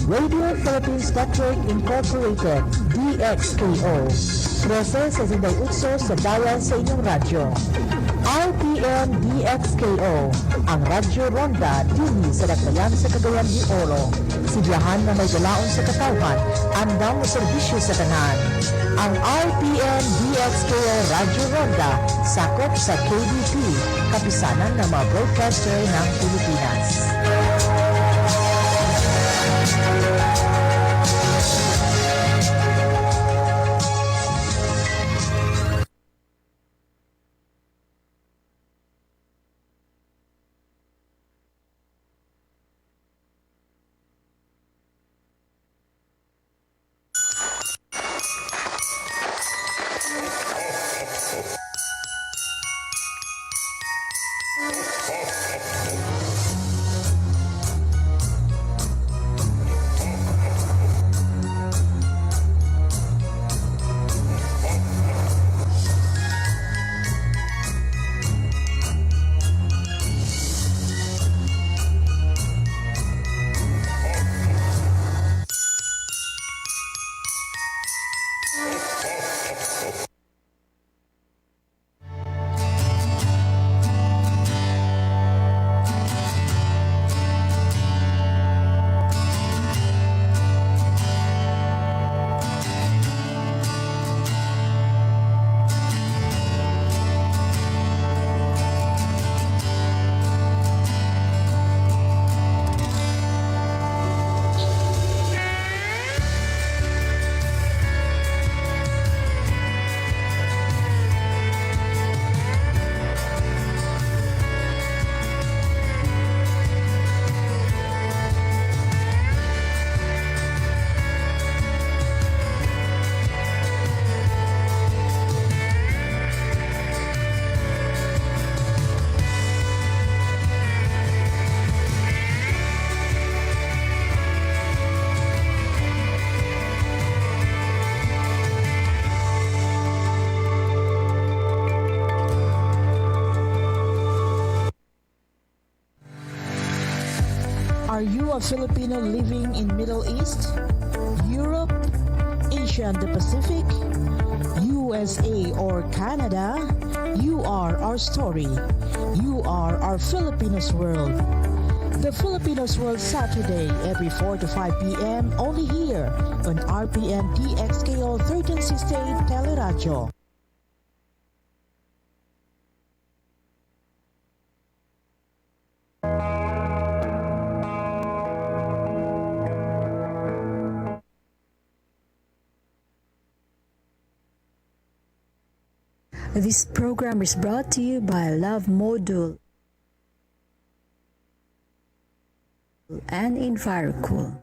Radio Philippines Network Incorporated, DXKO. 13 sa Zinday Utso sa dial sa inyong radyo. RPN DXKO, ang Radyo Ronda, dili sa Dakbayan sa Cagayan de Oro. Sibiyahan na may galaon sa katawhan, andam mo serbisyo sa tanan. Ang RPN DXKO Radyo Ronda, sakop sa KBP, kapisanan ng mga broadcaster ng Pilipinas. Are you a Filipino living in Middle East, Europe, Asia and the Pacific, USA or Canada? You are our story. You are our Filipinos World. The Filipinos World Saturday every 4 to 5 p.m. only here on RPN DXKO 1368 Teleradio. This program is brought to you by Love Module and Envirocool.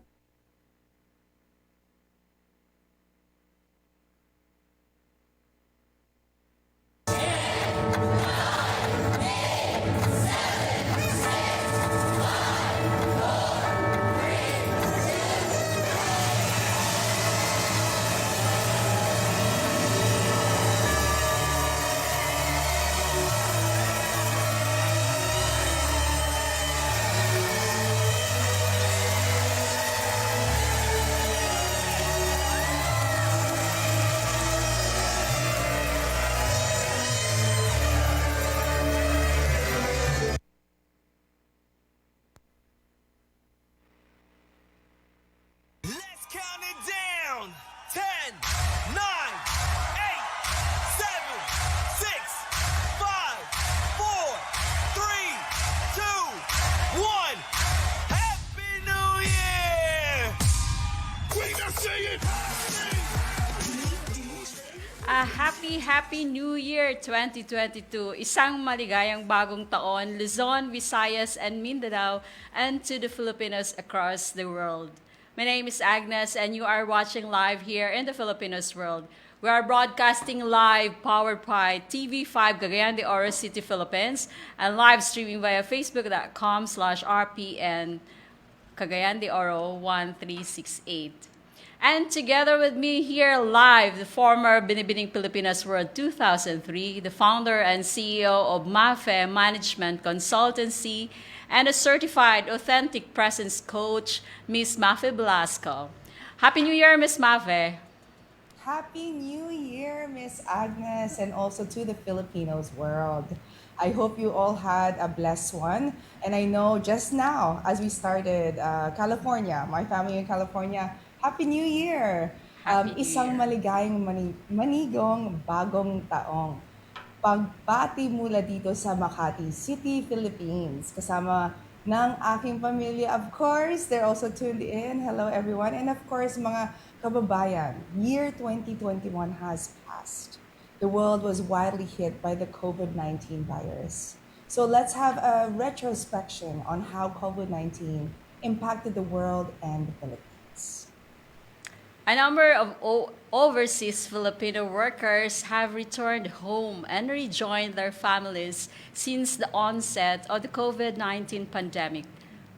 Happy New Year 2022. Isang maligayang bagong taon, Luzon, Visayas, and Mindanao, and to the Filipinos across the world. My name is Agnes, and you are watching live here in the Filipinos World. We are broadcasting live, powered by TV5 Cagayan de Oro City, Philippines, and live streaming via facebook.com/RPN Cagayan de Oro 1368. And together with me here live, the former Binibining Pilipinas World 2003, the founder and CEO of MAFE Management Consultancy, and a certified authentic presence coach, Miss Mafe Velasco. Happy New Year, Miss Mafe. Happy New Year, Miss Agnes, and also to the Filipinos world. I hope you all had a blessed one. And I know just now, as we started California, my family in California, Happy New Year! Happy New Isang Year. maligayang manigong bagong taong. Pagbati mula dito sa Makati City, Philippines. Kasama ng aking pamilya. Of course, they're also tuned in. Hello everyone. And of course, mga kababayan, year 2021 has passed. The world was widely hit by the COVID-19 virus. So let's have a retrospection on how COVID-19 impacted the world and the Philippines. A number of overseas Filipino workers have returned home and rejoined their families since the onset of the COVID 19 pandemic.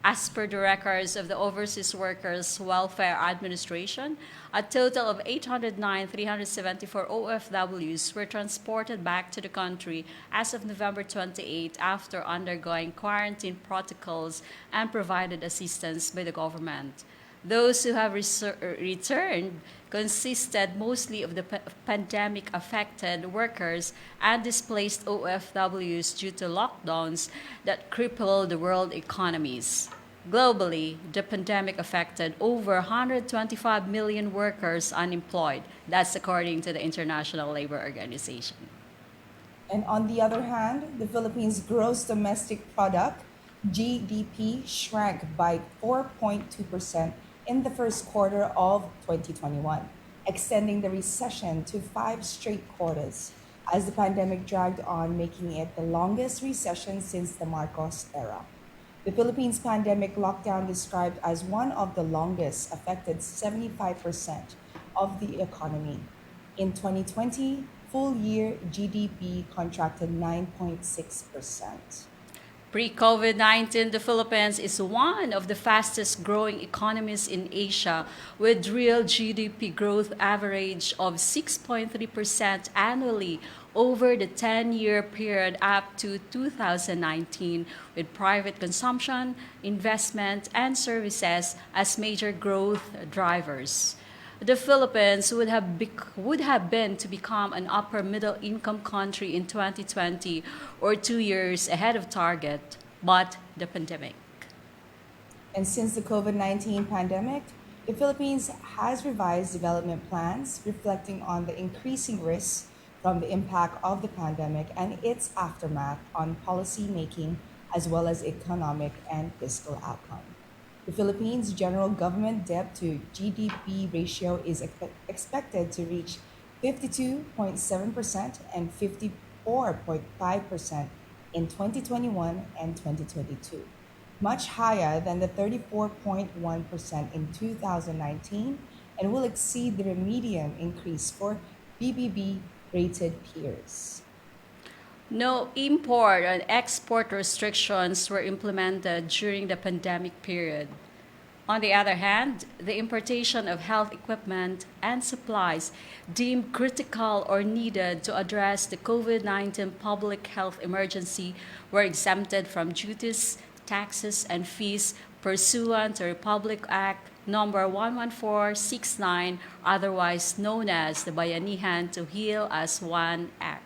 As per the records of the Overseas Workers Welfare Administration, a total of 809,374 OFWs were transported back to the country as of November 28 after undergoing quarantine protocols and provided assistance by the government. Those who have returned consisted mostly of the pandemic affected workers and displaced OFWs due to lockdowns that crippled the world economies. Globally, the pandemic affected over 125 million workers unemployed. That's according to the International Labor Organization. And on the other hand, the Philippines' gross domestic product, GDP, shrank by 4.2% in the first quarter of 2021, extending the recession to 5 straight quarters as the pandemic dragged on, making it the longest recession since the Marcos era. The Philippines pandemic lockdown, described as one of the longest, affected 75% of the economy. In 2020, full year GDP contracted 9.6%. Pre COVID 19, the Philippines is one of the fastest growing economies in Asia, with real GDP growth average of 6.3% annually over the 10-year period up to 2019, with private consumption, investment, and services as major growth drivers. The Philippines would have been to become an upper middle income country in 2020, or 2 years ahead of target, but the pandemic. And since the COVID-19 pandemic, the Philippines has revised development plans reflecting on the increasing risks from the impact of the pandemic and its aftermath on policy making as well as economic and fiscal outcome. The Philippines' general government debt to GDP ratio is expected to reach 52.7% and 54.5% in 2021 and 2022, much higher than the 34.1% in 2019, and will exceed the median increase for BBB rated peers. No import and export restrictions were implemented during the pandemic period. On the other hand, the importation of health equipment and supplies deemed critical or needed to address the COVID 19 public health emergency were exempted from duties, taxes, and fees pursuant to Republic Act number 11469, otherwise known as the Bayanihan to Heal as One Act.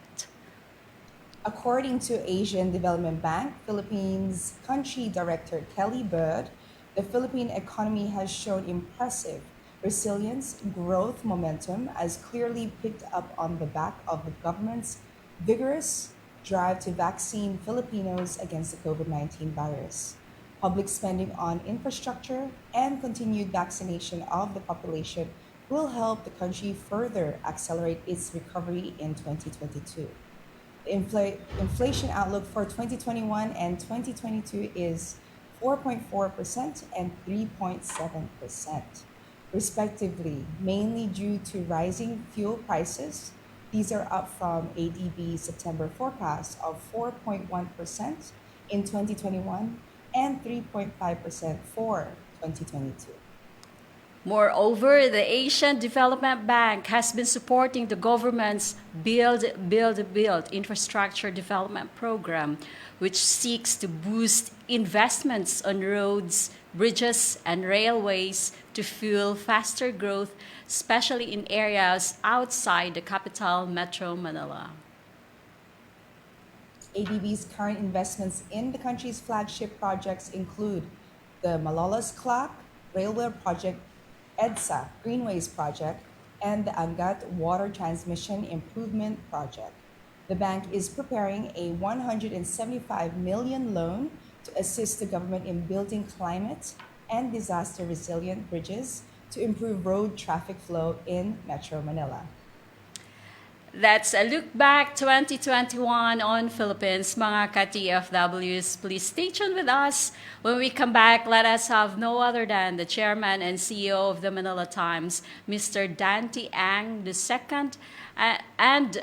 According to Asian Development Bank, Philippines Country Director Kelly Bird, the Philippine economy has shown impressive resilience, growth momentum as clearly picked up on the back of the government's vigorous drive to vaccine Filipinos against the COVID-19 virus. Public spending on infrastructure and continued vaccination of the population will help the country further accelerate its recovery in 2022. The inflation outlook for 2021 and 2022 is 4.4% and 3.7%, respectively, mainly due to rising fuel prices. These are up from ADB's September forecast of 4.1% in 2021 and 3.5% for 2022. Moreover, the Asian Development Bank has been supporting the government's Build infrastructure development program, which seeks to boost investments on roads, bridges, and railways to fuel faster growth, especially in areas outside the capital, Metro Manila. ADB's current investments in the country's flagship projects include the Malolos Clock Railway Project, EDSA Greenways Project, and the Angat Water Transmission Improvement Project. The bank is preparing a 175 million loan to assist the government in building climate and disaster resilient bridges to improve road traffic flow in Metro Manila. That's a look back 2021 on Philippines. Mga ka-TFWs, please stay tuned with us. When we come back, let us have no other than the Chairman and CEO of the Manila Times, Mr. Dante Ang II, and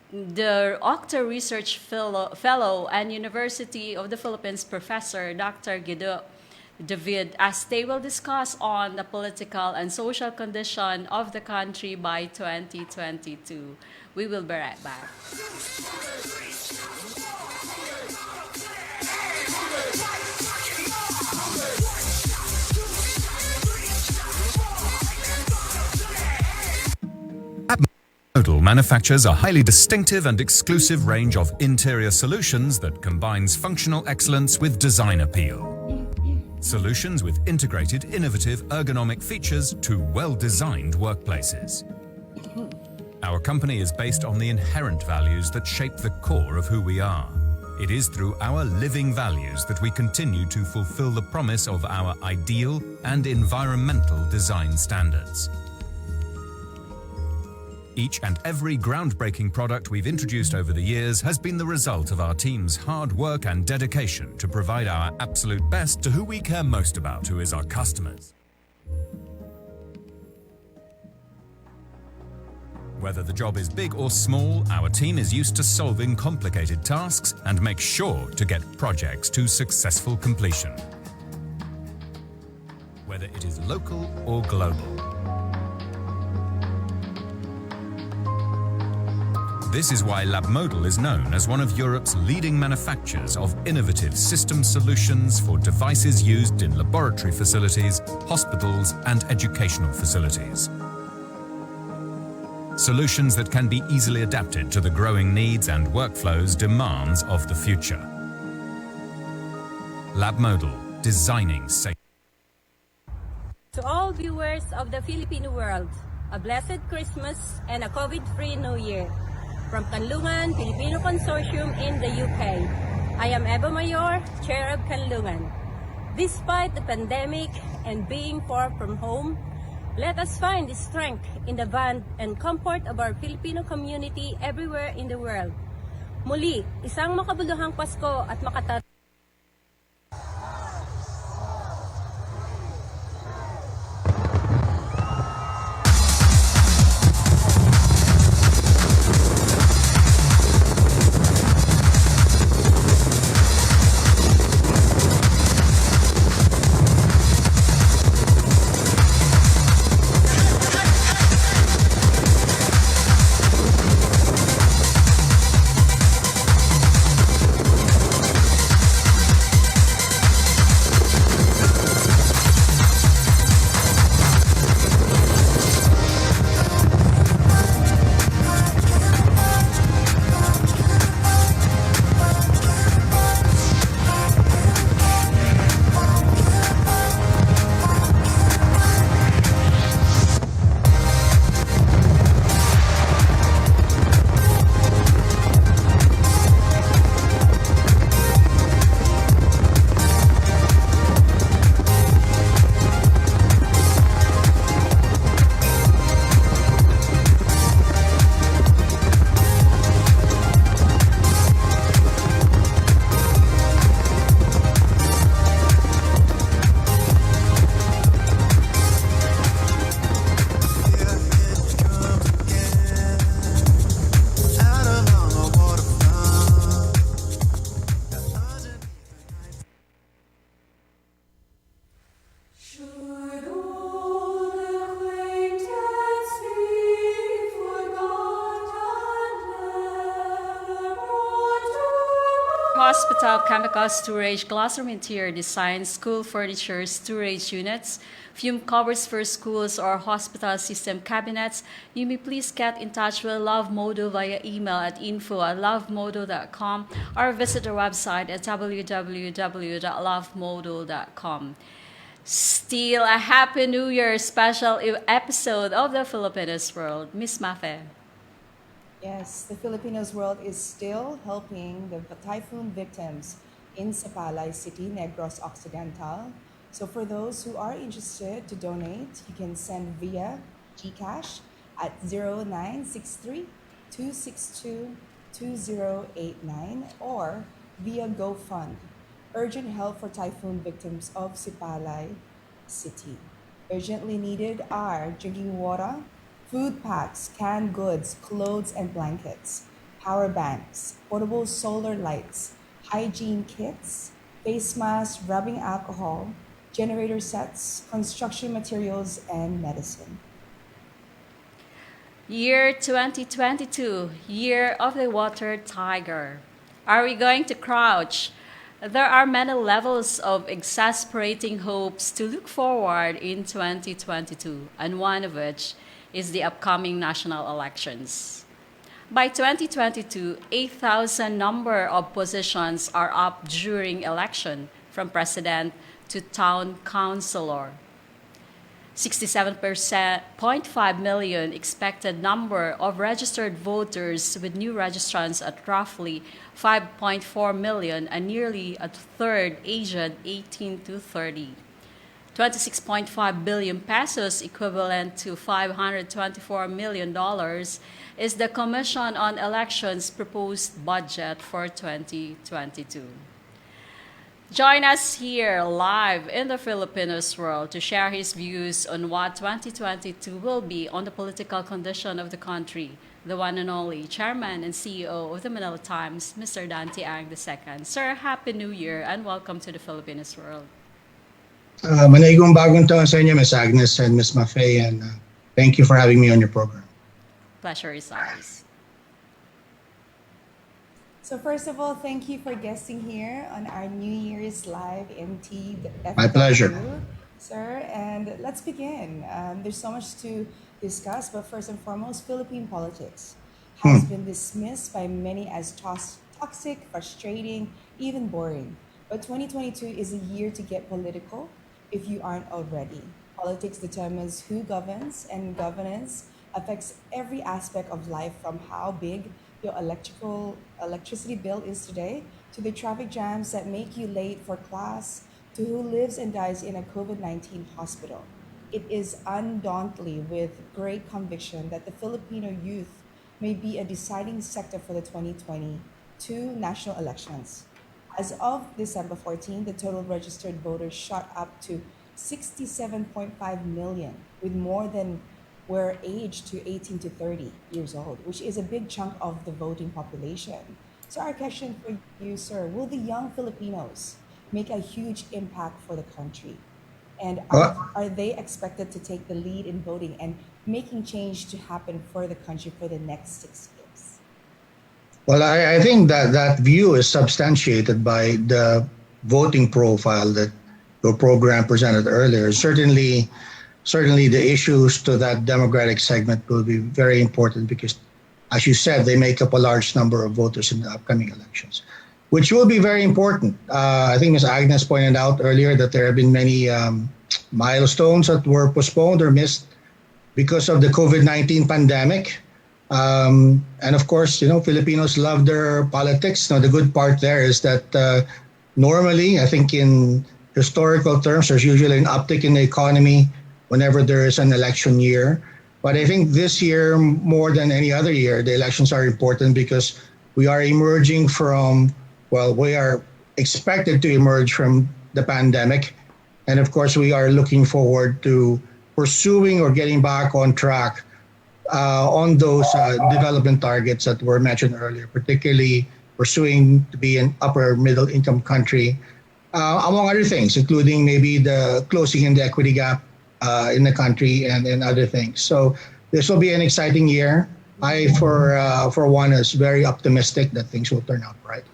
the Octa Research Fellow and University of the Philippines Professor, Dr. Guido David, as they will discuss on the political and social condition of the country by 2022. We will be right back. Modal manufactures a highly distinctive and exclusive range of interior solutions that combines functional excellence with design appeal. Solutions with integrated, innovative, ergonomic features to well-designed workplaces. Our company is based on the inherent values that shape the core of who we are. It is through our living values that we continue to fulfill the promise of our ideal and environmental design standards. Each and every groundbreaking product we've introduced over the years has been the result of our team's hard work and dedication to provide our absolute best to who we care most about, who is our customers. Whether the job is big or small, our team is used to solving complicated tasks and makes sure to get projects to successful completion. Whether it is local or global. This is why Labmodal is known as one of Europe's leading manufacturers of innovative system solutions for devices used in laboratory facilities, hospitals, and educational facilities. Solutions that can be easily adapted to the growing needs and workflows demands of the future. Labmodal, designing safe. To all viewers of the Filipino world, a blessed Christmas and a COVID-free New Year. From Kanlungan Filipino Consortium in the UK, I am Eva Mayor, Chair of Kanlungan. Despite the pandemic and being far from home, let us find the strength in the bond and comfort of our Filipino community everywhere in the world. Muli, isang makabuluhang Pasko at makatatapos. hospital chemical storage, classroom interior design, school furniture storage units, fume covers for schools or hospital system cabinets, you may please get in touch with Love Modo via email at info@lovemodo.com or visit our website at www.lovemodo.com. Still a Happy New Year special episode of the Filipinos World. Miss Mafe. Yes, the Filipinos World is still helping the typhoon victims in Sapalay City, Negros Occidental. So for those who are interested to donate, you can send via GCash at 0963 262 2089 or via GoFund. Urgent help for typhoon victims of Sipalay City. Urgently needed are drinking water, food packs, canned goods, clothes and blankets, power banks, portable solar lights, hygiene kits, face masks, rubbing alcohol, generator sets, construction materials, and medicine. Year 2022, Year of the Water Tiger. Are we going to crouch? There are many levels of exasperating hopes to look forward in 2022, and one of which is the upcoming national elections. By 2022, 8,000 number of positions are up during election, from president to town councilor. 67.5 million expected number of registered voters, with new registrants at roughly 5.4 million and nearly a third aged 18 to 30. 26.5 billion pesos, equivalent to $524 million, is the Commission on Elections proposed budget for 2022. Join us here live in the Filipinos World to share his views on what 2022 will be on the political condition of the country, the one and only Chairman and CEO of the Manila Times, Mr. Dante Ang II. Sir, Happy New Year and welcome to the Filipinos World. Manayong bagong taon sa inyo, Ms. Agnes and Ms. Mafe, and thank you for having me on your program. Pleasure is ours. So first of all, thank you for guesting here on our New Year's Live MTFW. My pleasure. Sir, and let's begin. There's so much to discuss, but first and foremost, Philippine politics has been dismissed by many as toxic, frustrating, even boring. But 2022 is a year to get political if you aren't already. Politics determines who governs, and governance affects every aspect of life, from how big your electricity bill is today, to the traffic jams that make you late for class, to who lives and dies in a COVID-19 hospital. It is undaunting with great conviction that the Filipino youth may be a deciding sector for the 2022 national elections. As of December 14, the total registered voters shot up to 67.5 million, with more than were aged to 18 to 30 years old, which is a big chunk of the voting population. So our question for you, sir, will the young Filipinos make a huge impact for the country? And are they expected to take the lead in voting and making change to happen for the country for the next 6 years? Well, I think that view is substantiated by the voting profile that your program presented earlier. Certainly the issues to that demographic segment will be very important because, as you said, they make up a large number of voters in the upcoming elections, which will be very important. I think Ms. Agnes pointed out earlier that there have been many milestones that were postponed or missed because of the COVID-19 pandemic. And of course, Filipinos love their politics. Now, the good part there is that normally, I think in historical terms, there's usually an uptick in the economy whenever there is an election year. But I think this year, more than any other year, the elections are important because we are emerging from, we are expected to emerge from the pandemic. And of course, we are looking forward to pursuing or getting back on track on those development targets that were mentioned earlier, particularly pursuing to be an upper middle income country, among other things, including maybe the closing in the equity gap in the country and other things. So this will be an exciting year. I, for one, is very optimistic that things will turn out right.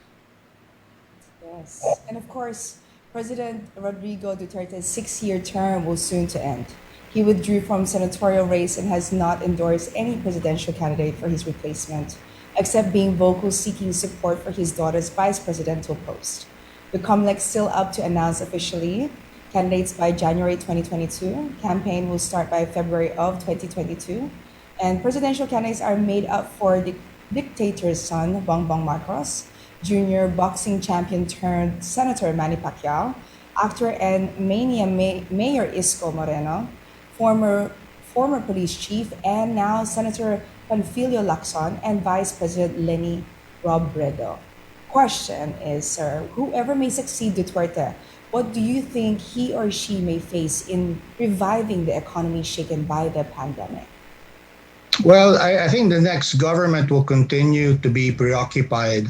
Yes. And of course, President Rodrigo Duterte's 6-year term will soon to end. He withdrew from senatorial race and has not endorsed any presidential candidate for his replacement, except being vocal seeking support for his daughter's vice presidential post. The COMELEC still up to announce officially candidates by January 2022. Campaign will start by February of 2022. And presidential candidates are made up for the dictator's son, Bongbong Marcos, junior boxing champion turned Senator Manny Pacquiao, actor and Mayor Isko Moreno, former police chief, and now Senator Panfilio Lacson, and Vice President Lenny Robredo. Question is, sir, whoever may succeed Duterte, what do you think he or she may face in reviving the economy shaken by the pandemic? Well, I think the next government will continue to be preoccupied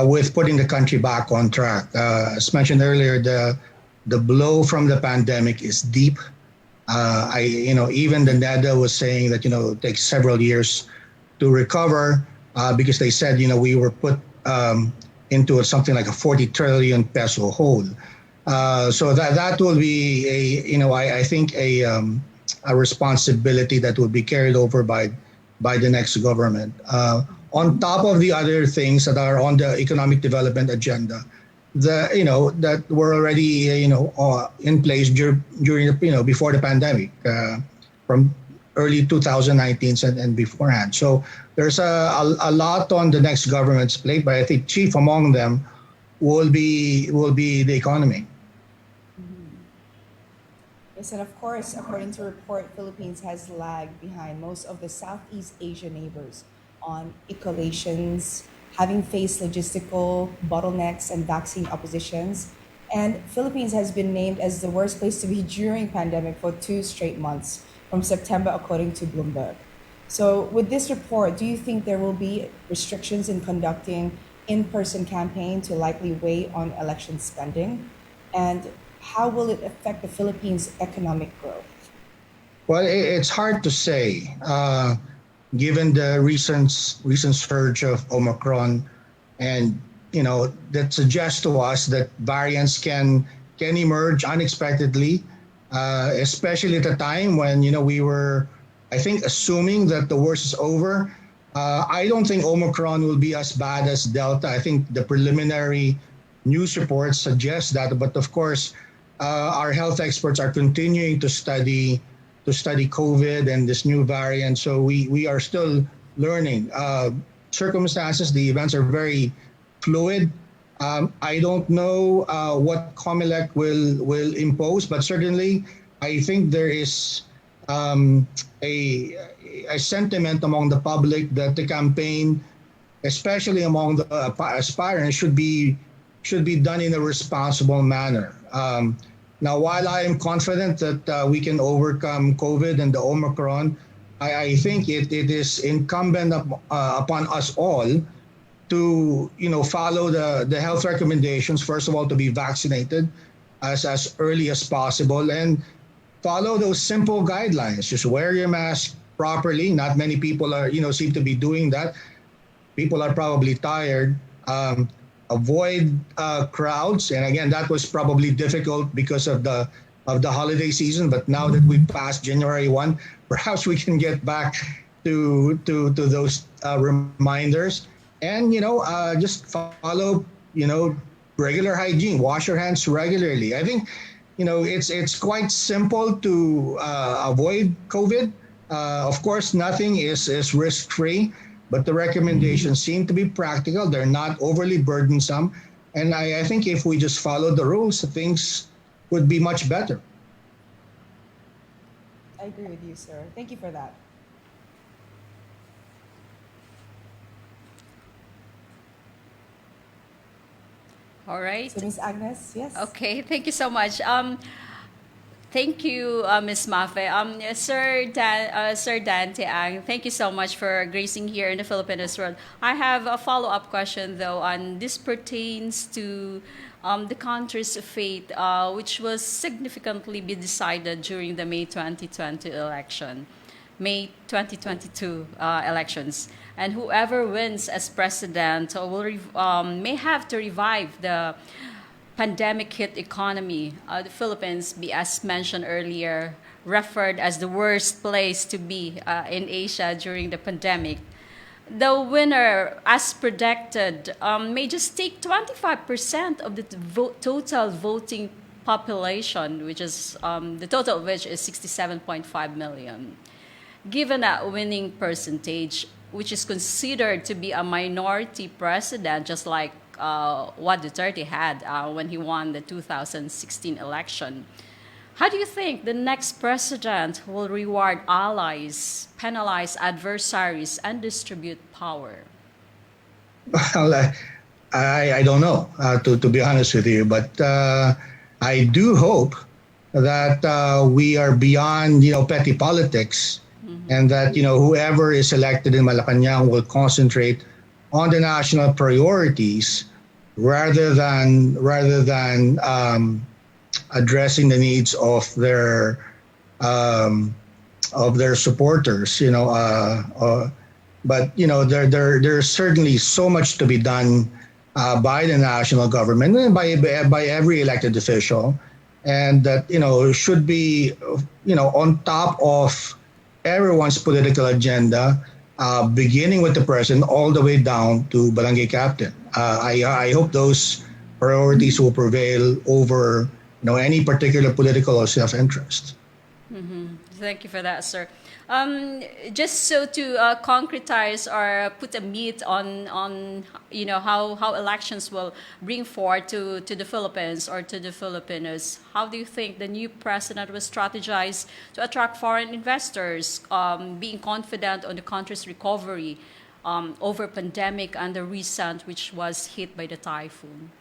with putting the country back on track. As mentioned earlier, the blow from the pandemic is deep. Even the NEDA was saying that it takes several years to recover because they said we were put into something like a 40 trillion peso hole. So that will be I think a responsibility that will be carried over by the next government. On top of the other things that are on the economic development agenda, that were already in place during before the pandemic, from early 2019 and beforehand. So there's a lot on the next government's plate, but I think chief among them will be the economy. Yes, and of course, according to report, Philippines has lagged behind most of the Southeast Asian neighbors on ecolations, having faced logistical bottlenecks and vaccine oppositions. And Philippines has been named as the worst place to be during pandemic for 2 straight months from September, according to Bloomberg. So with this report, do you think there will be restrictions in conducting in-person campaign to likely weigh on election spending? And how will it affect the Philippines' economic growth? Well, it's hard to say, given the recent surge of Omicron, and that suggests to us that variants can emerge unexpectedly, especially at a time when we were, I think, assuming that the worst is over. I don't think Omicron will be as bad as Delta. I think the preliminary news reports suggest that, but of course, our health experts are continuing to study COVID and this new variant. So we are still learning. Circumstances, the events are very fluid. I don't know what COMELEC will impose, but certainly I think there is a sentiment among the public that the campaign, especially among the aspirants, should be done in a responsible manner. Now, while I am confident that we can overcome COVID and the Omicron, I think it is incumbent upon us all to follow the health recommendations. First of all, to be vaccinated as early as possible and follow those simple guidelines. Just wear your mask properly. Not many people are seem to be doing that. People are probably tired. Avoid crowds, and again, that was probably difficult because of the holiday season. But now that we've passed January 1, perhaps we can get back to those reminders, and just follow regular hygiene. Wash your hands regularly. I think it's quite simple to avoid COVID. Of course, nothing is risk free. But the recommendations seem to be practical. They're not overly burdensome. And I think if we just follow the rules, things would be much better. I agree with you, sir. Thank you for that. All right. So, Ms. Agnes, yes? Okay, thank you so much. Thank you, Ms. Mafe. Sir Dante Ang, thank you so much for gracing here in the Filipinos world. I have a follow-up question, though, on this pertains to the country's fate, which was significantly be decided during the May 2020 election. May 2022 elections. And whoever wins as president may have to revive the pandemic hit economy. The Philippines, as mentioned earlier, referred as the worst place to be in Asia during the pandemic. The winner, as predicted, may just take 25% of the total voting population, which is the total of which is 67.5 million. Given that winning percentage, which is considered to be a minority president, just like what Duterte had when he won the 2016 election, how do you think the next president will reward allies, penalize adversaries, and distribute power? Well, I don't know, to be honest with you, but I do hope that we are beyond, petty politics, and that, whoever is elected in Malacanang will concentrate on the national priorities rather than addressing the needs of their supporters. But there's certainly so much to be done by the national government and by every elected official, and that should be on top of everyone's political agenda, beginning with the president all the way down to barangay captain. I hope those priorities will prevail over any particular political or self-interest. Thank you for that, sir. Just so to concretize or put a meat on how elections will bring forth to the Philippines or to the Filipinos, how do you think the new president will strategize to attract foreign investors, being confident on the country's recovery over pandemic and the recent, which was hit by the typhoon?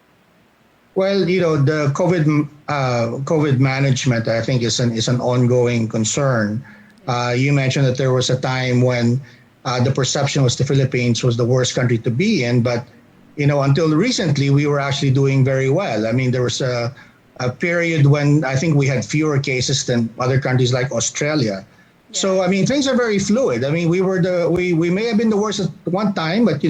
Well, the COVID management, I think, is an ongoing concern. You mentioned that there was a time when the perception was the Philippines was the worst country to be in, but until recently we were actually doing very well. I mean, there was a period when I think we had fewer cases than other countries like Australia. Yeah. So I mean, things are very fluid. I mean, we may have been the worst at one time, but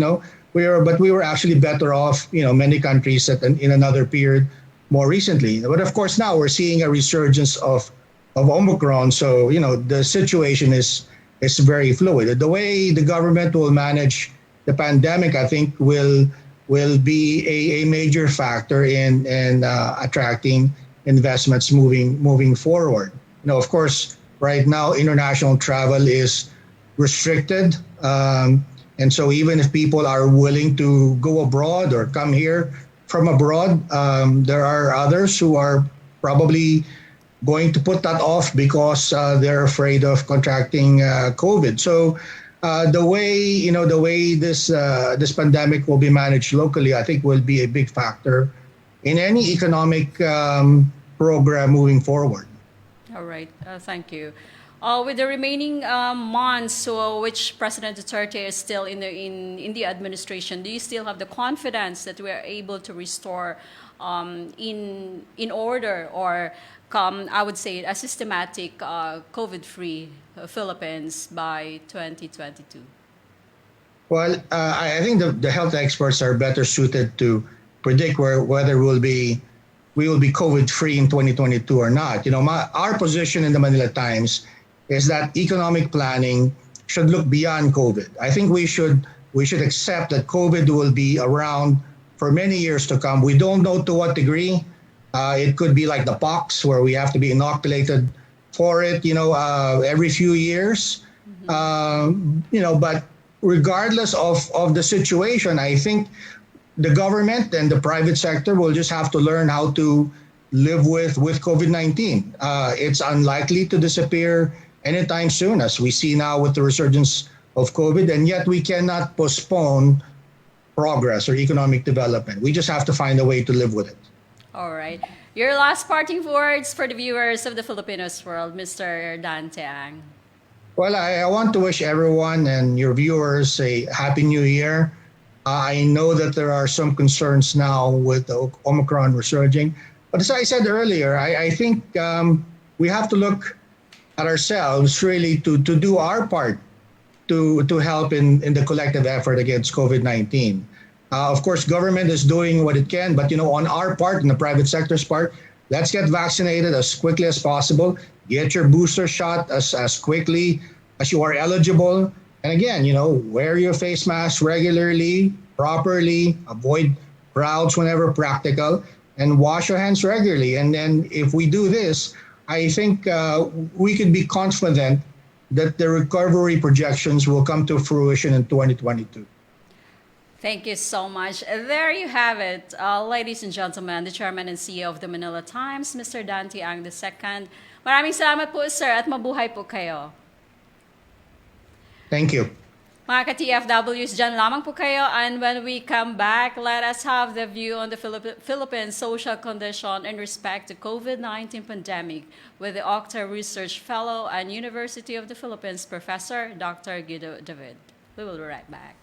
we were actually better off, many countries in another period more recently. But of course, now we're seeing a resurgence of Omicron. So, the situation is very fluid. The way the government will manage the pandemic, I think, will be a major factor in attracting investments moving forward. Of course, right now, international travel is restricted. And so even if people are willing to go abroad or come here from abroad, there are others who are probably going to put that off because they're afraid of contracting COVID. So the way this pandemic will be managed locally, I think, will be a big factor in any economic program moving forward. All right, thank you. With the remaining months, which President Duterte is still in the administration, do you still have the confidence that we are able to restore in order or I would say a systematic COVID-free Philippines by 2022? Well, I think the health experts are better suited to predict whether we will be COVID-free in 2022 or not. Our position in the Manila Times is that economic planning should look beyond COVID. I think we should accept that COVID will be around for many years to come. We don't know to what degree. It could be like the pox, where we have to be inoculated for it, every few years. But regardless of the situation, I think the government and the private sector will just have to learn how to live with COVID-19. It's unlikely to disappear anytime soon, as we see now with the resurgence of COVID, and yet we cannot postpone progress or economic development. We just have to find a way to live with it. All right. Your last parting words for the viewers of the Filipinos World, Mr. Dante Ang. Well, I want to wish everyone and your viewers a Happy New Year. I know that there are some concerns now with the Omicron resurging, but as I said earlier, I think we have to look at ourselves really to do our part to help in the collective effort against COVID-19. Of course, government is doing what it can, but on our part, in the private sector's part, let's get vaccinated as quickly as possible. Get your booster shot as quickly as you are eligible. And again, wear your face mask regularly, properly, avoid crowds whenever practical, and wash your hands regularly. And then if we do this, I think we could be confident that the recovery projections will come to fruition in 2022. Thank you so much. There you have it, ladies and gentlemen, the Chairman and CEO of the Manila Times, Mr. Dante Ang II. Maraming salamat po, sir, at mabuhay po kayo. Thank you. Mga ka-TFWs, dyan lamang po kayo. And when we come back, let us have the view on the Philippine social condition in respect to COVID-19 pandemic with the Octa Research Fellow and University of the Philippines Professor Dr. Guido David. We will be right back.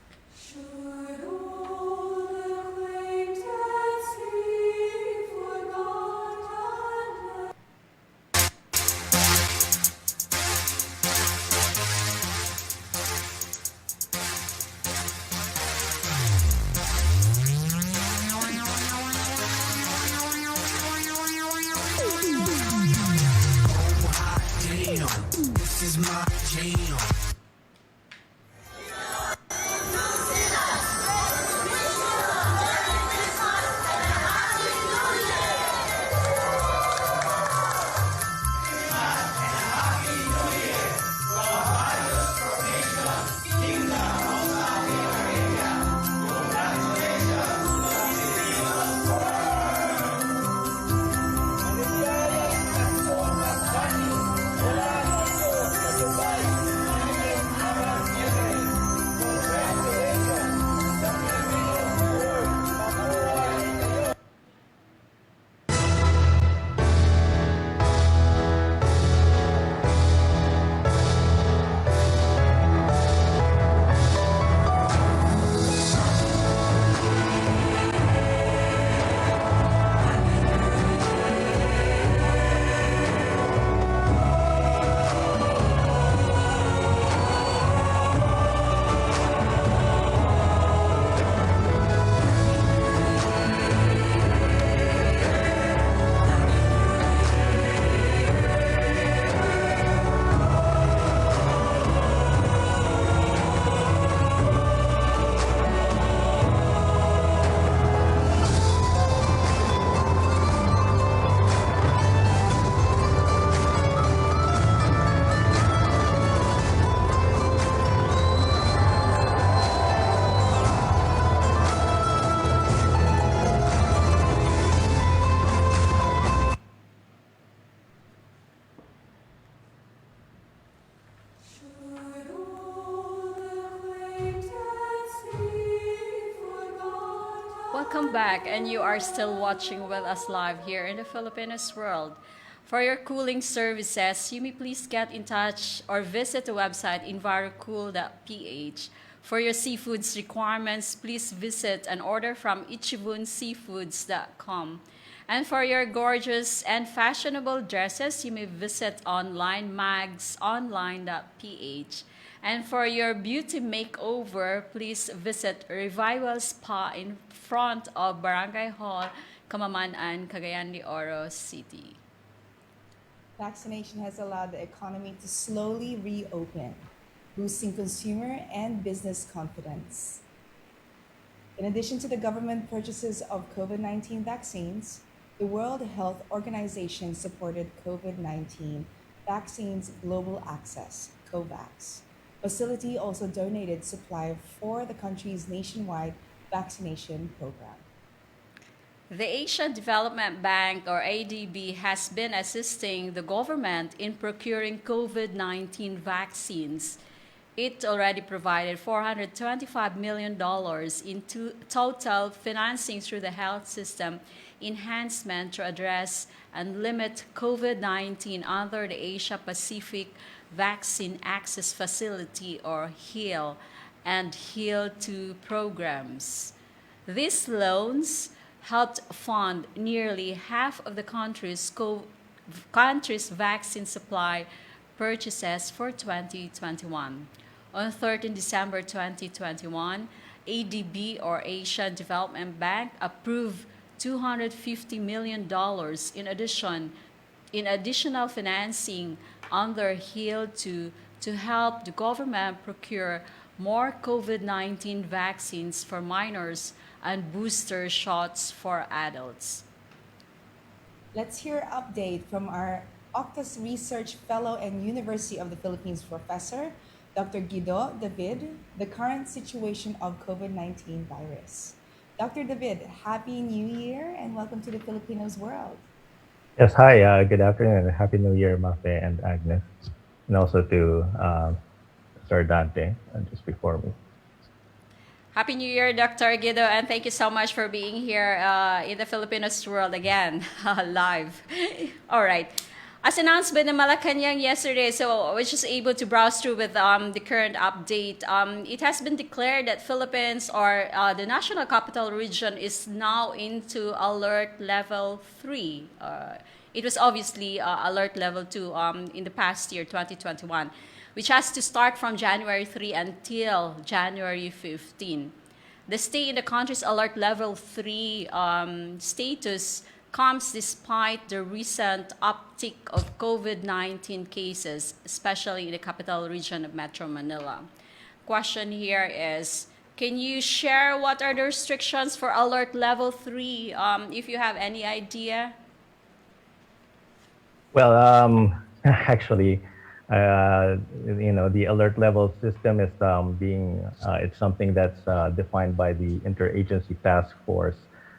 Welcome back, and you are still watching with us live here in the Filipinos world. For your cooling services, you may please get in touch or visit the website envirocool.ph. For your seafoods requirements, please visit and order from ichibunseafoods.com. And for your gorgeous and fashionable dresses, you may visit online magsonline.ph. And for your beauty makeover, please visit Revival Spa in front of Barangay Hall, Kamaman-an, Cagayan de Oro City. Vaccination has allowed the economy to slowly reopen, boosting consumer and business confidence. In addition to the government purchases of COVID-19 vaccines, the World Health Organization supported COVID-19 Vaccines Global Access, COVAX. Facility also donated supply for the country's nationwide vaccination program. The Asian Development Bank, or ADB, has been assisting the government in procuring COVID-19 vaccines. It already provided $425 million in total financing through the health system enhancement to address and limit COVID-19 under the Asia-Pacific Vaccine Access Facility, or HEAL, and HEAL-2 programs. These loans helped fund nearly half of the country's vaccine supply purchases for 2021. On 13 December 2021, ADB or Asian Development Bank approved $250 million in additional financing under HEAL to help the government procure more COVID-19 vaccines for minors and booster shots for adults. Let's hear an update from our Octus Research Fellow and University of the Philippines professor, Dr. Guido David, the current situation of COVID-19 virus. Dr. David, Happy New Year and welcome to the Filipinos world. Yes, hi, good afternoon, and Happy New Year, Mafe and Agnes, and also to Sir Dante, just before me. Happy New Year, Dr. Guido, and thank you so much for being here in the Filipinos world again, live. All right. As announced by the Malacanang yesterday, so I was just able to browse through with the current update. It has been declared that Philippines or the National Capital Region is now into alert level 3. It was obviously alert level 2 in the past year, 2021, which has to start from January 3 until January 15. The stay in the country's alert level 3 status comes despite the recent uptick of COVID-19 cases, especially in the capital region of Metro Manila. Question here is, can you share what are the restrictions for alert level 3, if you have any idea? Well, actually, the alert level system is it's something that's defined by the interagency task force.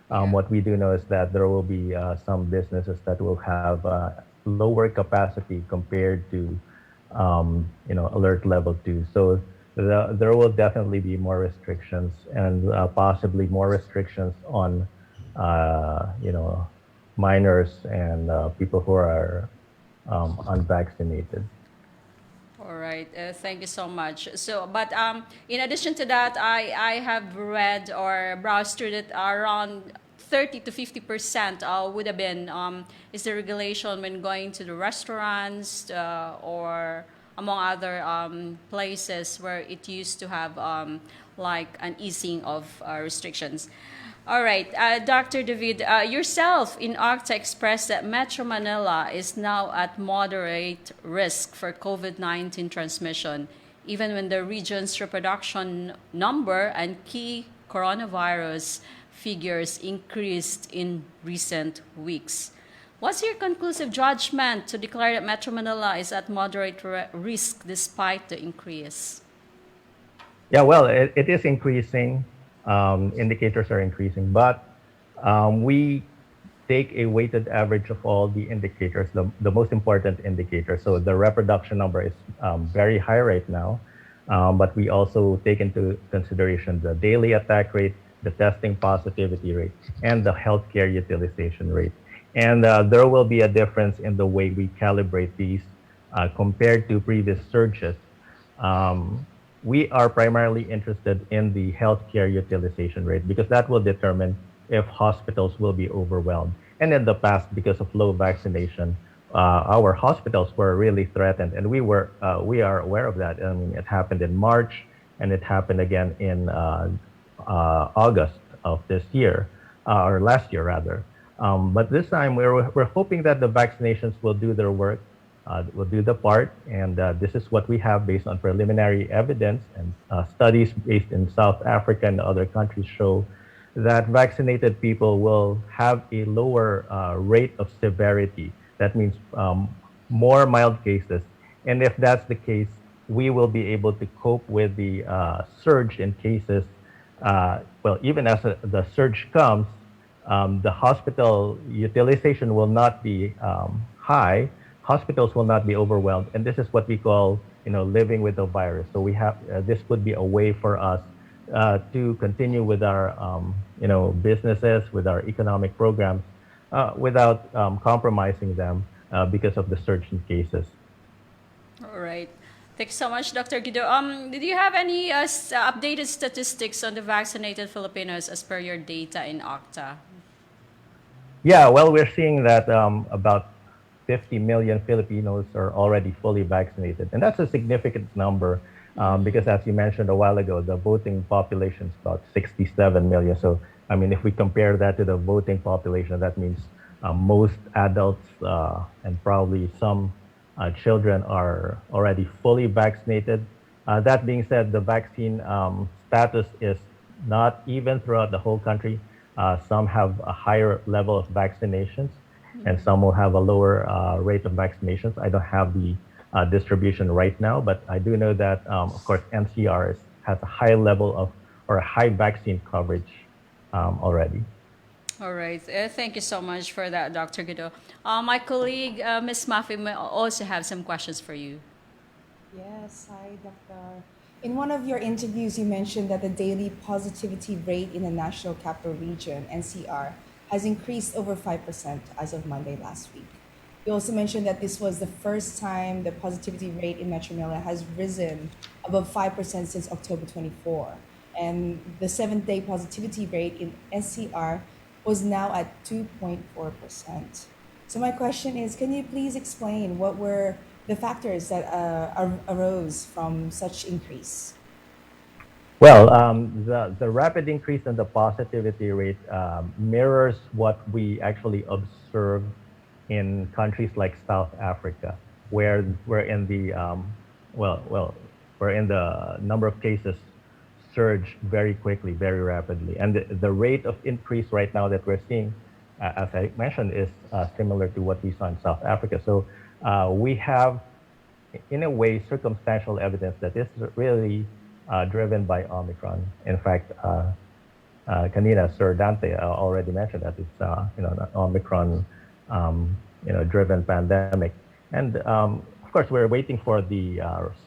What we do know is that there will be some businesses that will have lower capacity compared to, alert level 2. So there will definitely be more restrictions and possibly more restrictions on, minors and people who are unvaccinated. All right, thank you so much. So, but in addition to that, I have read or browsed through that around 30 to 50% would have been is the regulation when going to the restaurants or among other places where it used to have like an easing of restrictions. All right, Dr. David, yourself in OCTA expressed that Metro Manila is now at moderate risk for COVID-19 transmission, even when the region's reproduction number and key coronavirus figures increased in recent weeks. What's your conclusive judgment to declare that Metro Manila is at moderate risk despite the increase? Yeah, well, it is increasing. Indicators are increasing, but we take a weighted average of all the indicators, the most important indicators. So the reproduction number is very high right now, but we also take into consideration the daily attack rate, the testing positivity rate, and the healthcare utilization rate. And there will be a difference in the way we calibrate these compared to previous surges. We are primarily interested in the healthcare utilization rate because that will determine if hospitals will be overwhelmed. And in the past, because of low vaccination, our hospitals were really threatened, and we are aware of that. I mean, it happened in March, and it happened again in August of this year, or last year rather. But this time, we're hoping that the vaccinations will do their work. Will do the part, and this is what we have based on preliminary evidence and studies based in South Africa and other countries show that vaccinated people will have a lower rate of severity. That means more mild cases. And if that's the case, we will be able to cope with the surge in cases. Even as the surge comes, the hospital utilization will not be high. Hospitals will not be overwhelmed, and this is what we call, living with the virus. So we have this would be a way for us to continue with our, businesses, with our economic programs, without compromising them because of the surge in cases. All right. Thanks so much, Dr. Guido. Did you have any updated statistics on the vaccinated Filipinos as per your data in OCTA? Yeah, well, we're seeing that about 50 million Filipinos are already fully vaccinated. And that's a significant number because, as you mentioned a while ago, the voting population is about 67 million. So, I mean, if we compare that to the voting population, that means most adults and probably some children are already fully vaccinated. That being said, the vaccine status is not even throughout the whole country. Some have a higher level of vaccinations, and some will have a lower rate of vaccinations. I don't have the distribution right now, but I do know that, of course, NCR has a high level of or a high vaccine coverage already. All right. Thank you so much for that, Dr. Guido. My colleague, Ms. Maffei, may also have some questions for you. Yes, hi, Doctor. In one of your interviews, you mentioned that the daily positivity rate in the National Capital Region, NCR, has increased over 5% as of Monday last week. You also mentioned that this was the first time the positivity rate in Metro Manila has risen above 5% since October 24. And the 7-day positivity rate in NCR was now at 2.4%. So my question is, can you please explain what were the factors that arose from such increase? Well, the rapid increase in the positivity rate mirrors what we actually observe in countries like South Africa, where we're in the where in the number of cases surge very quickly, very rapidly, and the rate of increase right now that we're seeing, as I mentioned, is similar to what we saw in South Africa. So we have, in a way, circumstantial evidence that this is really driven by Omicron. In fact, kanina, Sir Dante already mentioned that it's an Omicron driven pandemic, and of course we're waiting for the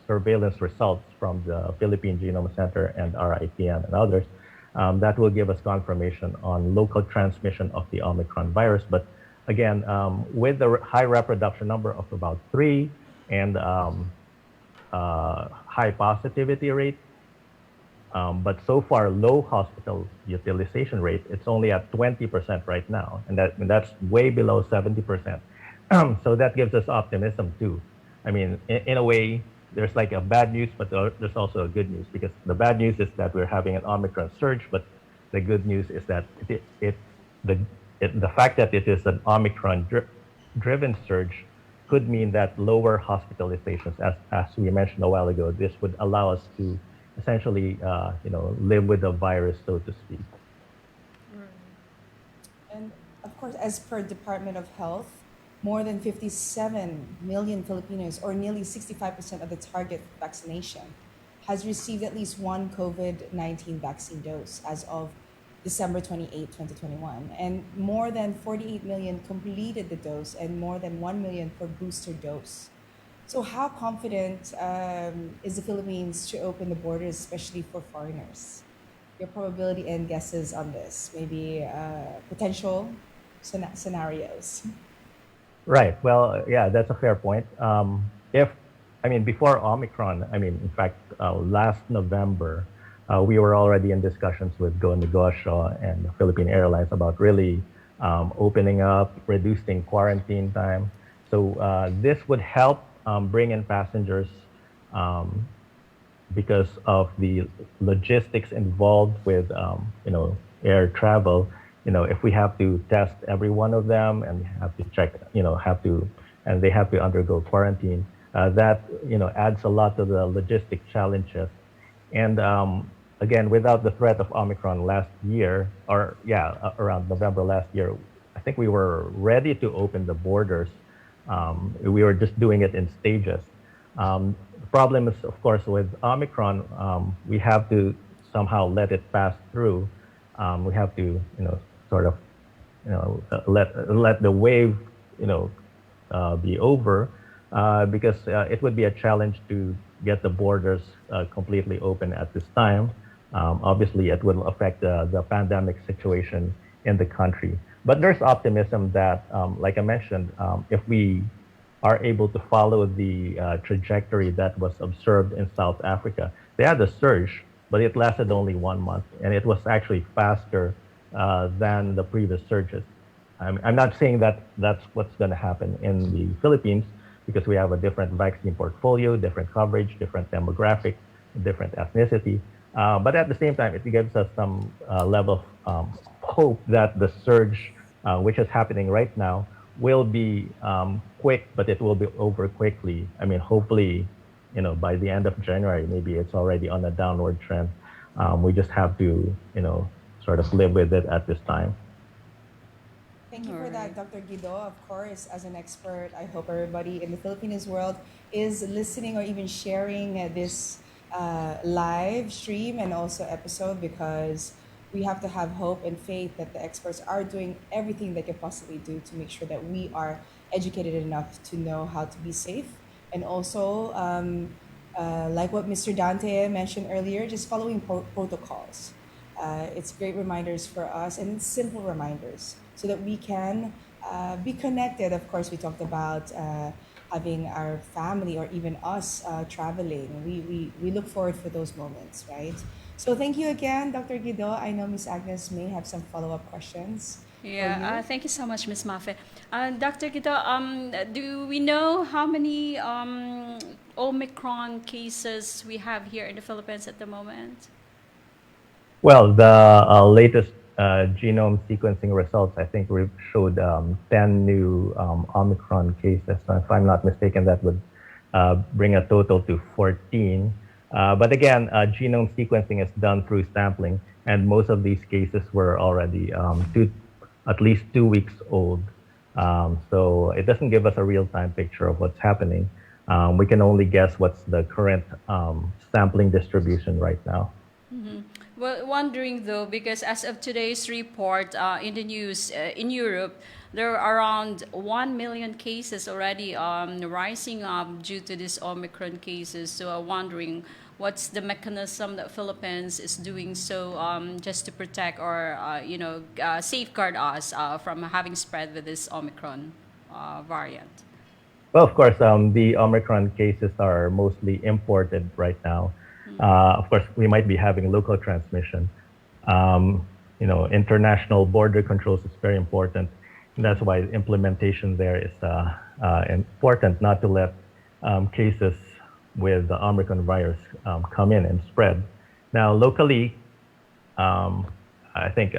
surveillance results from the Philippine Genome Center and RITM and others that will give us confirmation on local transmission of the Omicron virus. But again, with the high reproduction number of about 3 and high positivity rate, but so far low hospital utilization rate, it's only at 20% right now, and that's way below 70%. So that gives us optimism too. I mean, in a way, there's like a bad news, but there's also a good news, because the bad news is that we're having an Omicron surge, but the good news is that the fact that it is an Omicron driven surge could mean that lower hospitalizations, as we mentioned a while ago. This would allow us to essentially, live with the virus, so to speak. And of course, as per Department of Health, more than 57 million Filipinos, or nearly 65% of the target vaccination, has received at least one COVID-19 vaccine dose as of December 28, 2021. And more than 48 million completed the dose, and more than 1 million for booster dose. So how confident is the Philippines to open the borders, especially for foreigners? Your probability and guesses on this, maybe potential scenarios. Right. Well, yeah, that's a fair point. Before Omicron, in fact, last November, we were already in discussions with Go Negosyo and Philippine Airlines about really opening up, reducing quarantine time. So this would help bring in passengers because of the logistics involved with air travel. If we have to test every one of them and have to check, and they have to undergo quarantine, that adds a lot to the logistic challenges. And again, without the threat of Omicron last year, around November last year, I think we were ready to open the borders. We were just doing it in stages. The problem is, of course, with Omicron, we have to somehow let it pass through. We have to, let the wave, be over, because it would be a challenge to get the borders completely open at this time. Obviously, it will affect the pandemic situation in the country. But there's optimism that, like I mentioned, if we are able to follow the trajectory that was observed in South Africa, they had a surge, but it lasted only 1 month, and it was actually faster than the previous surges. I'm not saying that that's what's going to happen in the Philippines because we have a different vaccine portfolio, different coverage, different demographic, different ethnicity. But at the same time, it gives us some level of hope that the surge, which is happening right now, will be quick, but it will be over quickly. I mean, hopefully, by the end of January, maybe it's already on a downward trend. We just have to, sort of live with it at this time. Thank you All for right. that, Dr. Guido. Of course, as an expert, I hope everybody in the Filipinos world is listening or even sharing this live stream and also episode, because we have to have hope and faith that the experts are doing everything they can possibly do to make sure that we are educated enough to know how to be safe. And also, like what Mr. Dante mentioned earlier, just following protocols. It's great reminders for us, and it's simple reminders so that we can be connected. Of course, we talked about having our family or even us traveling. We look forward for those moments, right? So thank you again, Dr. Guido. I know Miss Agnes may have some follow-up questions for Yeah, you. thank you so much, Miss Mafe. Dr. Gito, do we know how many Omicron cases we have here in the Philippines at the moment? Well, the latest genome sequencing results, I think, showed 10 new Omicron cases. So if I'm not mistaken, that would bring a total to 14. But again, genome sequencing is done through sampling, and most of these cases were already at least 2 weeks old. So it doesn't give us a real-time picture of what's happening. We can only guess what's the current sampling distribution right now. Well, wondering though, because as of today's report in the news in Europe, there are around 1 million cases already rising up due to these Omicron cases. So I'm wondering what's the mechanism that Philippines is doing so just to protect or safeguard us from having spread with this Omicron variant. Well, of course, the Omicron cases are mostly imported right now. Of course, we might be having local transmission. International border controls is very important. And that's why implementation there is important, not to let cases with the Omicron virus come in and spread. Now, locally, I think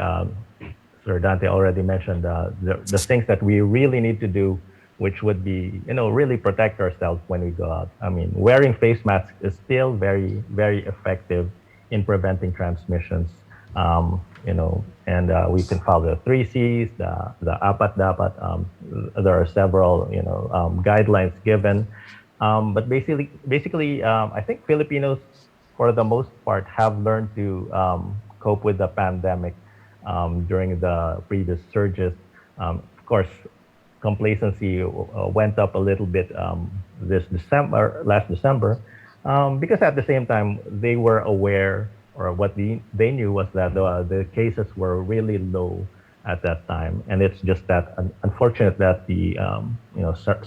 Sir Dante already mentioned the things that we really need to do, which would be, really protect ourselves when we go out. I mean, wearing face masks is still very, very effective in preventing transmissions. And we can follow the 3 Cs, the apat dapat. There are several, guidelines given. But basically, I think Filipinos, for the most part, have learned to cope with the pandemic during the previous surges. Of course, complacency went up a little bit last December, because at the same time they were aware, or what they knew was that the cases were really low at that time, and it's just that unfortunate that the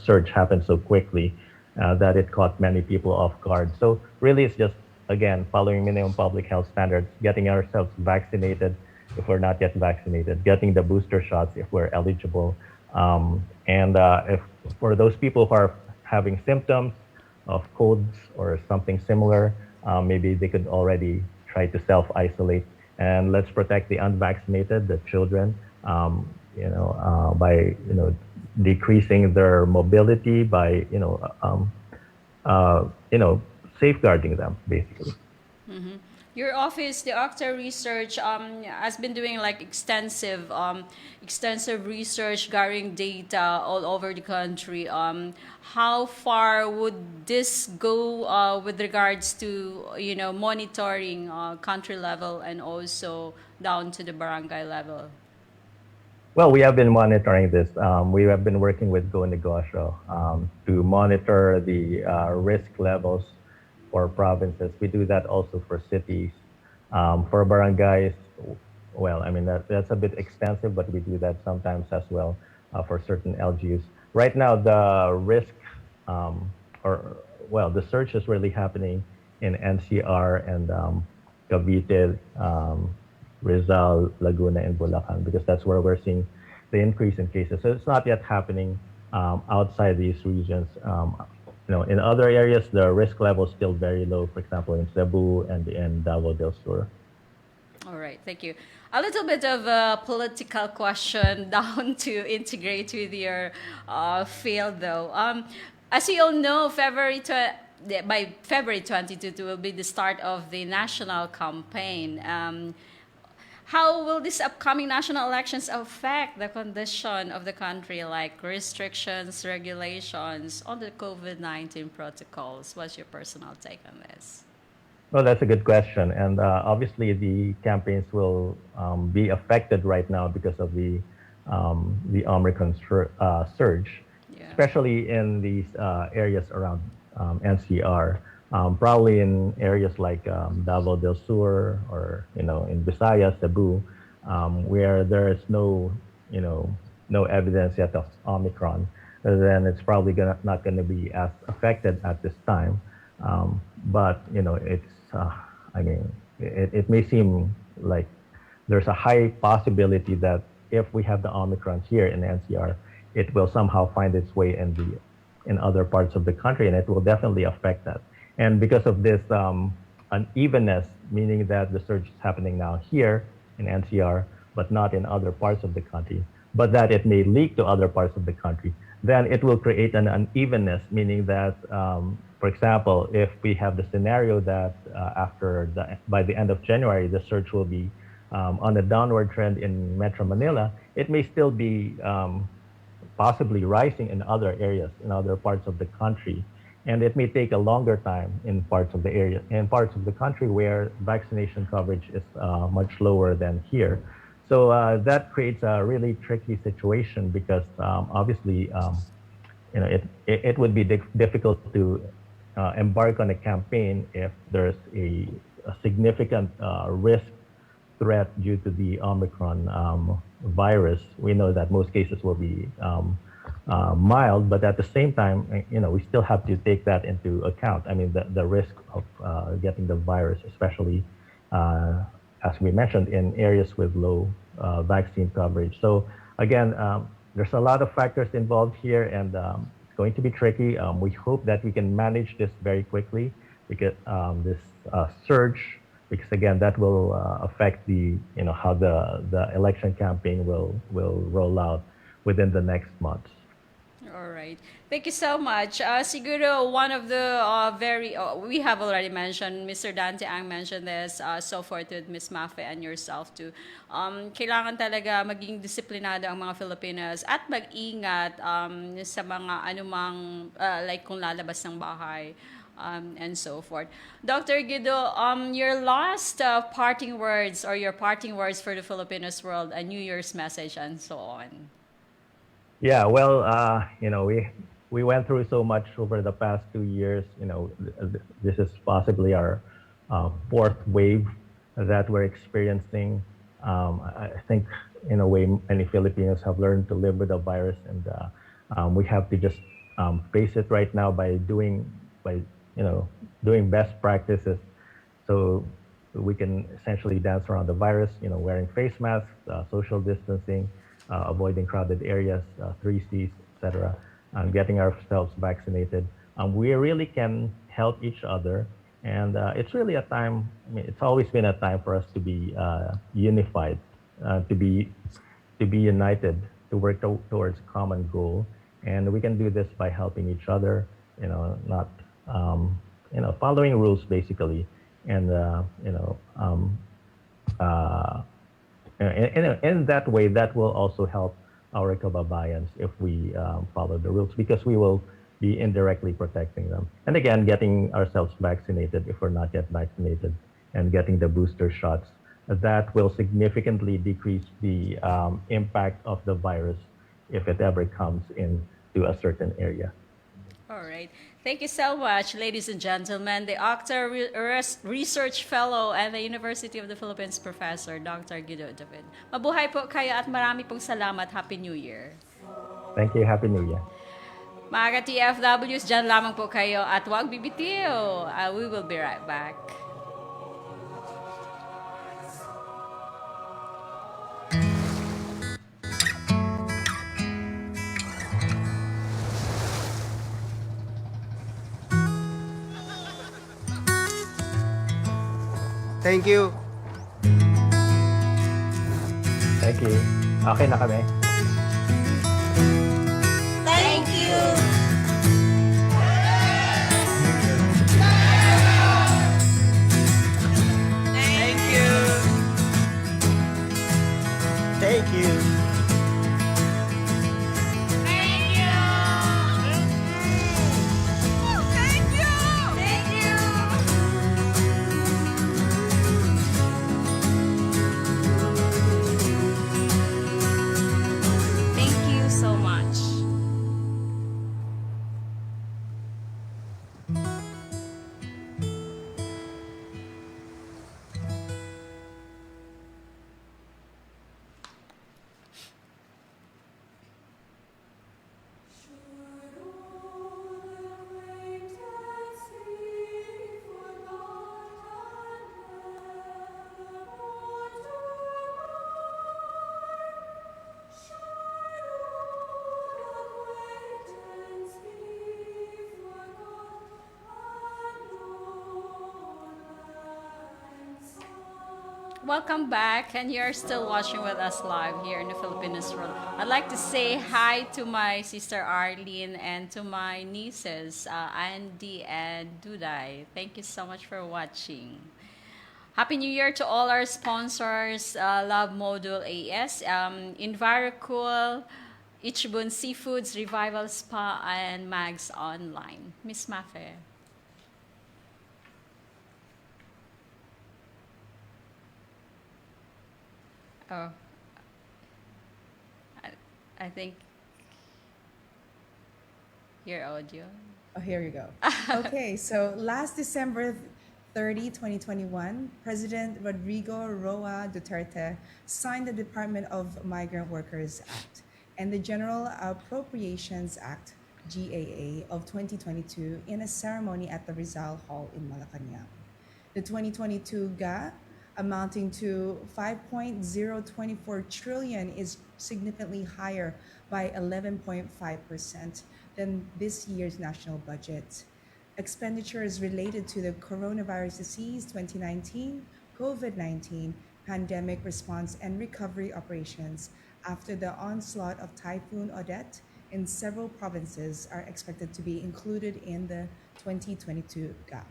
surge happened so quickly that it caught many people off guard. So really, it's just again following minimum public health standards, getting ourselves vaccinated if we're not yet vaccinated, getting the booster shots if we're eligible. And if for those people who are having symptoms of colds or something similar, maybe they could already try to self-isolate. And let's protect the unvaccinated, the children, by decreasing their mobility, by safeguarding them basically. Your office, the Octa Research, has been doing like extensive research, gathering data all over the country. How far would this go with regards to monitoring country level and also down to the barangay level? Well, we have been monitoring this. We have been working with Go Negosyo to monitor the risk levels for provinces. We do that also for cities. For barangays, well, I mean, that's a bit extensive, but we do that sometimes as well for certain LGUs. Right now, the risk, the search is really happening in NCR and Cavite, Rizal, Laguna, and Bulacan, because that's where we're seeing the increase in cases. So it's not yet happening outside these regions. In other areas, the risk level is still very low. For example, in Cebu and in Davao del Sur. All right, thank you. A little bit of a political question down to integrate with your field, though. As you all know, by February 22 will be the start of the national campaign. How will these upcoming national elections affect the condition of the country, like restrictions, regulations on the COVID-19 protocols? What's your personal take on this? Well, that's a good question, and obviously the campaigns will be affected right now because of the Omicron surge, Yeah. especially in these areas around NCR. Probably in areas like Davao del Sur or in Visayas, Cebu, where there is no evidence yet of Omicron, then it's probably not gonna be as affected at this time. But it's I mean, it may seem like there's a high possibility that if we have the Omicron here in NCR, it will somehow find its way in other parts of the country, and it will definitely affect that. And because of this unevenness, meaning that the surge is happening now here in NCR, but not in other parts of the country, but that it may leak to other parts of the country, then it will create an unevenness, meaning that, for example, if we have the scenario that by the end of January, the surge will be on a downward trend in Metro Manila, it may still be possibly rising in other areas, in other parts of the country. And it may take a longer time in parts of the country where vaccination coverage is much lower than here. So that creates a really tricky situation because obviously, it would be difficult to embark on a campaign if there's a significant risk threat due to the Omicron virus. We know that most cases will be mild, but at the same time, we still have to take that into account. I mean, the risk of getting the virus, especially as we mentioned, in areas with low vaccine coverage. So again, there's a lot of factors involved here, and it's going to be tricky. We hope that we can manage this very quickly because this surge, because again, that will affect how the election campaign will roll out within the next months. All right. Thank you so much. Siguro, one of the we have already mentioned, Mr. Dante Ang mentioned this, so forth with Ms. Mafe and yourself too. Kailangan talaga maging disiplinado ang mga Filipinos at mag-ingat sa mga anumang, like kung lalabas ng bahay. And so forth. Dr. Guido, your last parting words or your parting words for the Filipinos world, a New Year's message and so on. Yeah, well, we went through so much over the past 2 years. This is possibly our fourth wave that we're experiencing. I think, in a way, many Filipinos have learned to live with the virus, and we have to just face it right now by doing best practices, so we can essentially dance around the virus. Wearing face masks, social distancing, avoiding crowded areas, 3 C's, etc., and getting ourselves vaccinated. We really can help each other, and it's really a time. I mean, it's always been a time for us to be unified, to be united, to work towards a common goal, and we can do this by helping each other. Not following rules basically, and in that way, that will also help our kababayans if we follow the rules, because we will be indirectly protecting them. And again, getting ourselves vaccinated if we're not yet vaccinated, and getting the booster shots, that will significantly decrease the impact of the virus if it ever comes into a certain area. All right. Thank you so much, ladies and gentlemen. The Octa Research Fellow and the University of the Philippines Professor, Dr. Guido David. Mabuhay po kayo at marami pong salamat. Happy New Year. Thank you. Happy New Year. Mga ka-TFWs, dyan lamang po kayo at huwag bibitiw. We will be right back. Thank you. Thank you. Okay na kami. Thank you! Thank you. Thank you. Thank you so much. Welcome back, and you're still watching with us live here in the Filipinos world. I'd like to say hi to my sister Arlene and to my nieces, Andy and Duday. Thank you so much for watching. Happy New Year to all our sponsors, Love Module AS, Envirocool, Ichibun Seafoods, Revival Spa, and Mags Online. Miss Mafe. Oh, I think your audio. Oh, here you go. Okay, so last December 30, 2021, President Rodrigo Roa Duterte signed the Department of Migrant Workers Act and the General Appropriations Act, GAA, of 2022 in a ceremony at the Rizal Hall in Malacanang. The 2022 GA, amounting to 5.024 trillion, is significantly higher by 11.5% than this year's national budget. Expenditures related to the coronavirus disease 2019, COVID-19, pandemic response and recovery operations after the onslaught of Typhoon Odette in several provinces are expected to be included in the 2022 GA.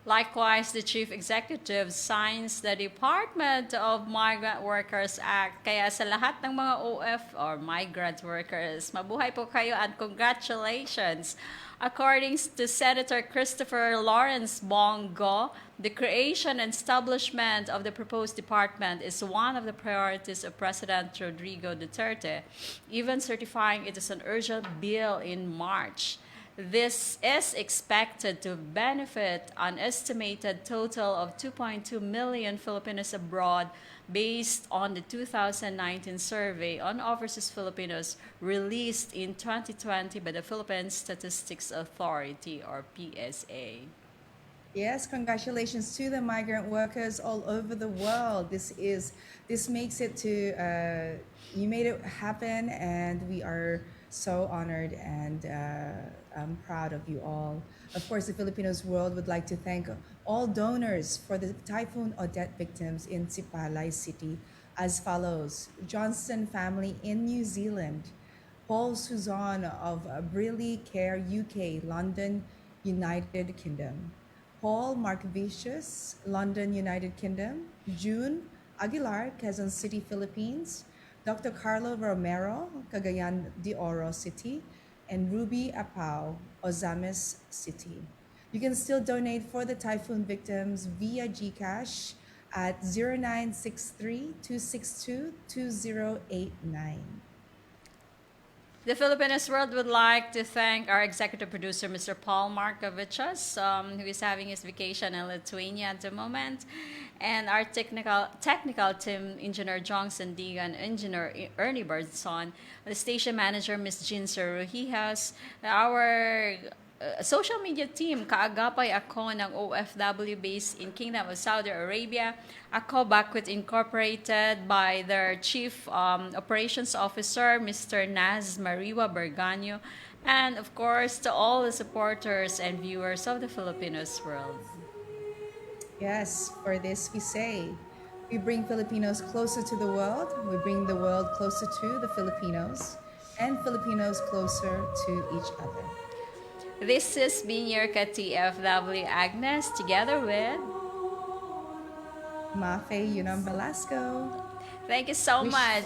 Likewise, the Chief Executive signs the Department of Migrant Workers Act. Kaya sa lahat ng mga OF or migrant workers, mabuhay po kayo and congratulations. According to Senator Christopher Lawrence Bongo, the creation and establishment of the proposed department is one of the priorities of President Rodrigo Duterte, even certifying it as an urgent bill in March. This is expected to benefit an estimated total of 2.2 million Filipinos abroad based on the 2019 survey on overseas Filipinos released in 2020 by the Philippine Statistics Authority or PSA. Yes, congratulations to the migrant workers all over the world. This makes it to you made it happen, and we are so honored and I'm proud of you all. Of course, the Filipinos world would like to thank all donors for the Typhoon Odette victims in Sipalay City as follows: Johnston family in New Zealand, Paul Suzanne of Briley Care UK, London, United Kingdom, Paul Markvicius, London, United Kingdom, June Aguilar, Quezon City, Philippines, Dr. Carlo Romero, Cagayan de Oro City, and Ruby Apao, Ozamis City. You can still donate for the typhoon victims via GCash at 0963-262-2089. The Filipinos World would like to thank our executive producer, Mr. Paul Markovicius, who is having his vacation in Lithuania at the moment, and our technical team, Engineer Johnson Digan, Engineer Ernie Birdson, the station manager, Ms. Jean Seruhijas, our social media team, kaagapay ako ng OFW based in Kingdom of Saudi Arabia. Ako Bakwit Incorporated by their Chief Operations Officer, Mr. Naz Mariwa Berganyo, and of course to all the supporters and viewers of the Filipinos World. Yes, for this we say, we bring Filipinos closer to the world, we bring the world closer to the Filipinos, and Filipinos closer to each other. This has been your ka-TFW Agnes together with... Mafe Yunam Velasco. Thank you so much.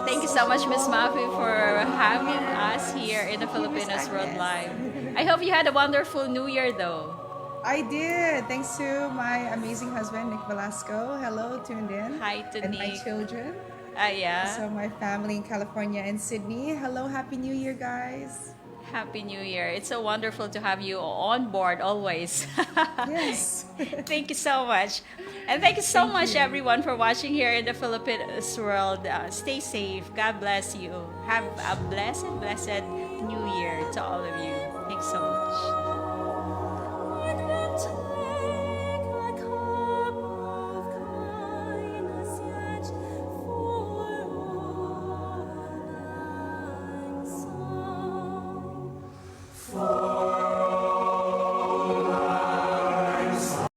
Thank you so much, Miss Mafi, for having us here in the Filipinos World Live. I hope you had a wonderful New Year, though. I did. Thanks to my amazing husband, Nick Velasco. Hello, tuned in. Hi to and my Nick. children. Yeah. So my family in California and Sydney. Hello, Happy New Year, guys. Happy New Year. It's so wonderful to have you on board always. Yes. Thank you so much. And thank you so much, everyone, for watching here in the Philippines World. Stay safe. God bless you. Have a blessed New Year to all of you. Thanks so much.